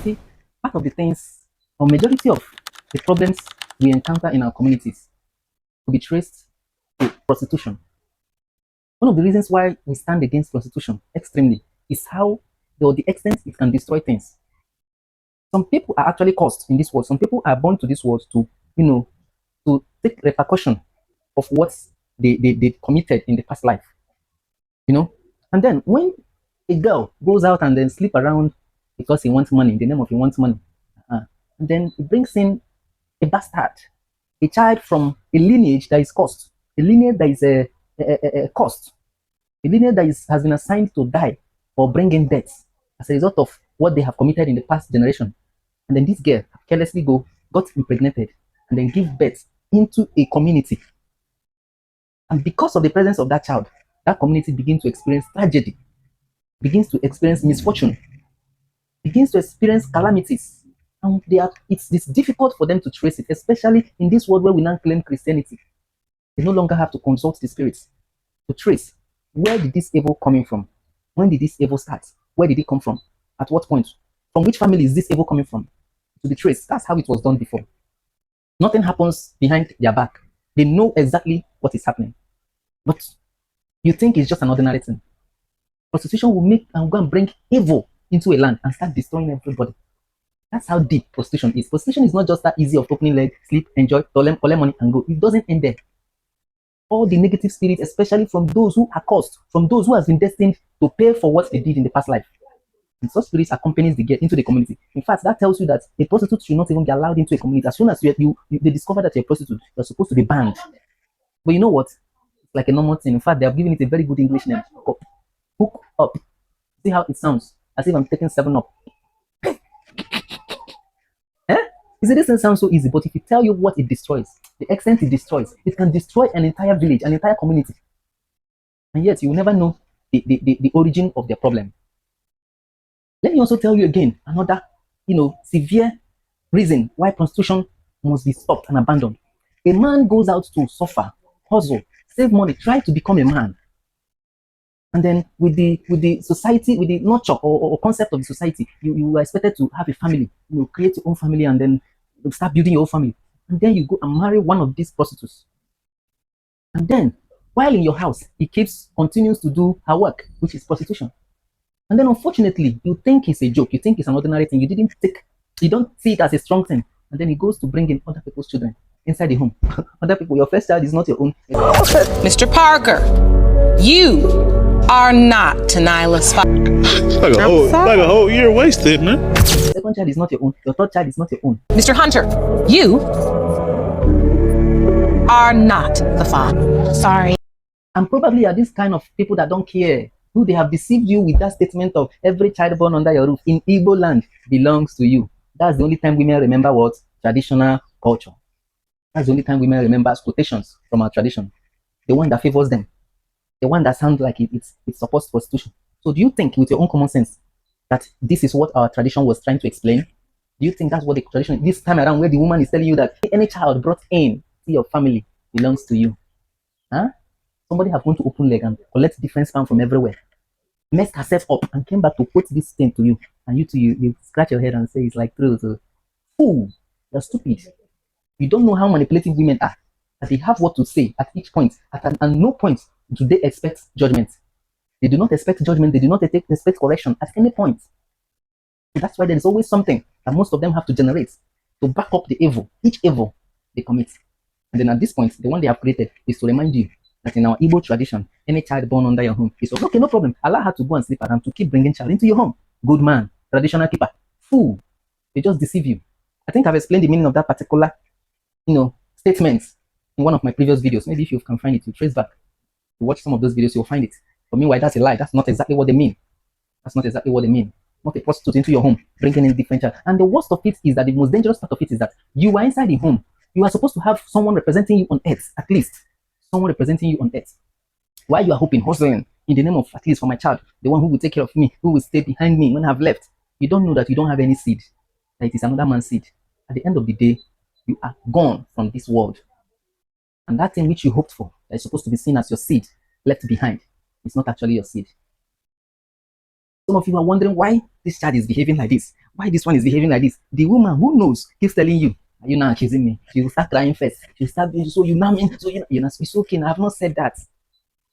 See, part of the things, or majority of the problems we encounter in our communities could be traced to prostitution. One of the reasons why we stand against prostitution extremely is how, or the extent it can destroy things. Some people are actually cursed in this world. Some people are born to this world to, to take repercussion of what they committed in the past life. And then when a girl goes out and then sleep around because he wants money, in the name of he wants money, and then he brings in a bastard, a child from a lineage that is cursed, a lineage that is a cursed, a lineage that has been assigned to die or bring in death as a result of what they have committed in the past generation. And then this girl carelessly got impregnated and then give birth into a community. And because of the presence of that child, that community begins to experience tragedy, begins to experience misfortune, begins to experience calamities. And it's difficult for them to trace it, especially in this world where we now claim Christianity. They no longer have to consult the spirits to trace where did this evil coming from? When did this evil start? Where did it come from? At what point? From which family is this evil coming from? To be traced. That's how it was done before. Nothing happens behind their back. They know exactly what is happening. But you think it's just an ordinary thing. Prostitution will make and go and bring evil into a land and start destroying everybody. That's how deep prostitution is. Prostitution is not just that easy of opening leg, sleep, enjoy, collect money and go. It doesn't end there. All the negative spirits, especially from those who are cursed, from those who have been destined to pay for what they did in the past life. And such spirits accompanies the girl into the community. In fact, that tells you that a prostitute should not even be allowed into a community. As soon as they discover that you're a prostitute, you're supposed to be banned. But you know what? It's like a normal thing. In fact, they have given it a very good English name. Hook up. See how it sounds? As if I'm taking 7-Up. You see, this doesn't sound so easy, but if you tell you what it destroys, the extent it destroys, it can destroy an entire village, an entire community. And yet, you will never know the origin of their problem. Let me also tell you again another, severe reason why prostitution must be stopped and abandoned. A man goes out to suffer, hustle, save money, try to become a man. And then with the society, with the nurture or concept of the society, you are expected to have a family, create your own family and then start building your own family. And then you go and marry one of these prostitutes. And then, while in your house, he continues to do her work, which is prostitution. And then unfortunately, you think it's a joke, you think it's an ordinary thing, you don't see it as a strong thing. And then he goes to bring in other people's children inside the home. Other people, your first child is not your own. Mr. Parker, you are not Tanila's father. like a whole year wasted, man. The second child is not your own. Your third child is not your own. Mr. Hunter, you are not the father. Sorry. And probably are these kind of people that don't care, who they have deceived you with that statement of every child born under your roof in Igbo land belongs to you. That's the only time women remember what? Traditional culture. That's the only time women remember quotations from our tradition. The one that favors them. The one that sounds like it supports prostitution. So do you think with your own common sense that this is what our tradition was trying to explain? Do you think that's what the tradition, this time around where the woman is telling you that any child brought in to your family belongs to you? Huh? Somebody have gone to open leg and collect different sperm from everywhere, messed herself up and came back to quote this thing to you. And you scratch your head and say it's like true. So, fool, you're stupid. You don't know how manipulative women are. That they have what to say at each point. And no point do they expect judgment. They do not expect judgment. They do not expect correction at any point. So that's why there is always something that most of them have to generate to back up the evil, each evil they commit. And then at this point, the one they have created is to remind you that in our Igbo tradition, any child born under your home is okay, no problem. Allow her to go and sleep around to keep bringing child into your home. Good man, traditional keeper. Fool. They just deceive you. I think I've explained the meaning of that particular, statement in one of my previous videos. Maybe if you can find it, you trace back. You watch some of those videos, you'll find it. But meanwhile, that's a lie. That's not exactly what they mean. That's not exactly what they mean. Not a prostitute into your home, bringing in different child. And the worst of it is that the most dangerous part of it is that you are inside the home. You are supposed to have someone representing you on earth, at least. Someone representing you on earth. While you are hoping, hustling, in the name of, at least for my child, the one who will take care of me, who will stay behind me when I've left. You don't know that you don't have any seed. That it is another man's seed. At the end of the day, you are gone from this world. And that thing which you hoped for, that is supposed to be seen as your seed, left behind, is not actually your seed. Some of you are wondering why this child is behaving like this, why this one is behaving like this. The woman who knows keeps telling you, are you now accusing me? She will start crying first. She will start being, so you know me, so you know, it's okay. I have not said that. She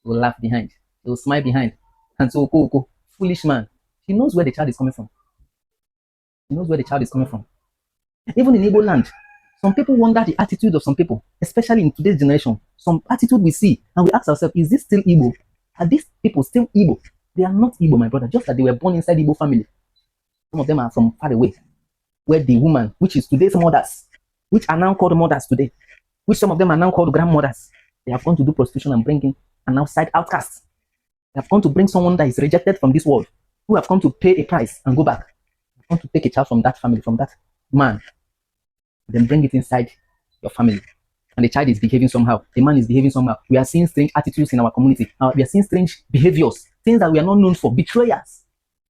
will laugh behind. She will smile behind. And so, foolish man. She knows where the child is coming from. She knows where the child is coming from. Even in Igbo land, some people wonder the attitude of some people, especially in today's generation. Some attitude we see, and we ask ourselves, is this still Igbo? Are these people still Igbo? They are not Igbo, my brother, just that they were born inside Igbo family. Some of them are from far away, where the woman, which is today's mothers, which are now called mothers today, which some of them are now called grandmothers, they have gone to do prostitution and bring in an outside outcast. They have gone to bring someone that is rejected from this world, who have come to pay a price and go back. They have come to take a child from that family, from that man, then bring it inside your family. And the child is behaving somehow. The man is behaving somehow. We are seeing strange attitudes in our community. We are seeing strange behaviors, things that we are not known for, betrayers.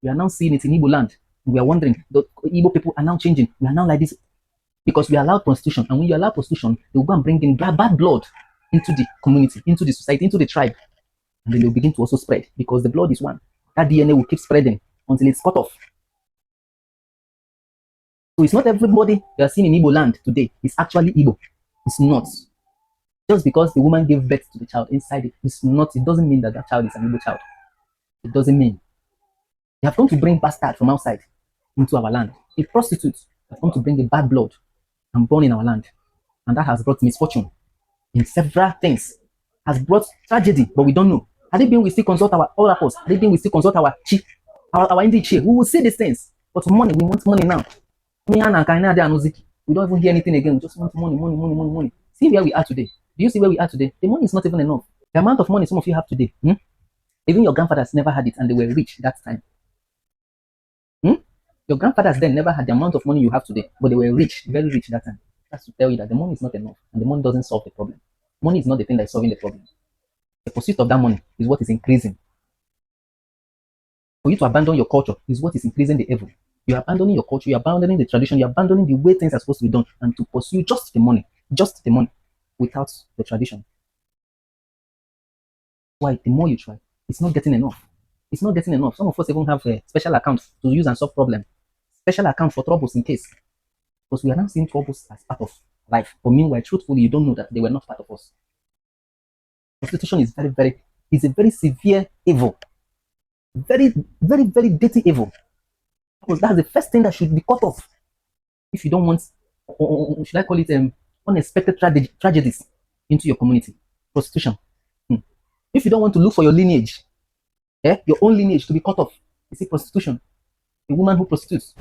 We are now seeing it in Igbo land. We are wondering, the Igbo people are now changing. We are now like this because we allow prostitution. And when you allow prostitution, they will go and bring in bad blood into the community, into the society, into the tribe. And then they will begin to also spread because the blood is one. That DNA will keep spreading until it's cut off. So it's not everybody you are seeing in Igbo land today is actually Igbo. It's not. Just because the woman gave birth to the child inside it, it's not. It doesn't mean that that child is an Igbo child. It doesn't mean. They have come to bring bastard from outside into our land. A prostitute has come to bring the bad blood and born in our land. And that has brought misfortune in several things. Has brought tragedy, but we don't know. Had it been we still consult our oracles, had it been we still consult our chi, our Indian chi, we will see these things. But money, we want money now. We don't even hear anything again. We just want money. See where we are today. Do you see where we are today? The money is not even enough. The amount of money some of you have today, even your grandfathers never had it and they were rich that time. Your grandfathers then never had the amount of money you have today, but they were rich, very rich that time. That's to tell you that the money is not enough and the money doesn't solve the problem. Money is not the thing that is solving the problem. The pursuit of that money is what is increasing. For you to abandon your culture is what is increasing the evil. You're abandoning your culture, you're abandoning the tradition, you're abandoning the way things are supposed to be done, and to pursue just the money, without the tradition. Why? The more you try, it's not getting enough. It's not getting enough. Some of us even have a special account to use and solve problems. Special account for troubles in case. Because we are now seeing troubles as part of life. But meanwhile, truthfully, you don't know that they were not part of us. Prostitution is is a very severe evil. Very, very, very dirty evil. Because that's the first thing that should be cut off. If you don't want, or should I call it unexpected tragedies into your community. Prostitution. If you don't want to look for your lineage, your own lineage to be cut off, you see prostitution. A woman who prostitutes.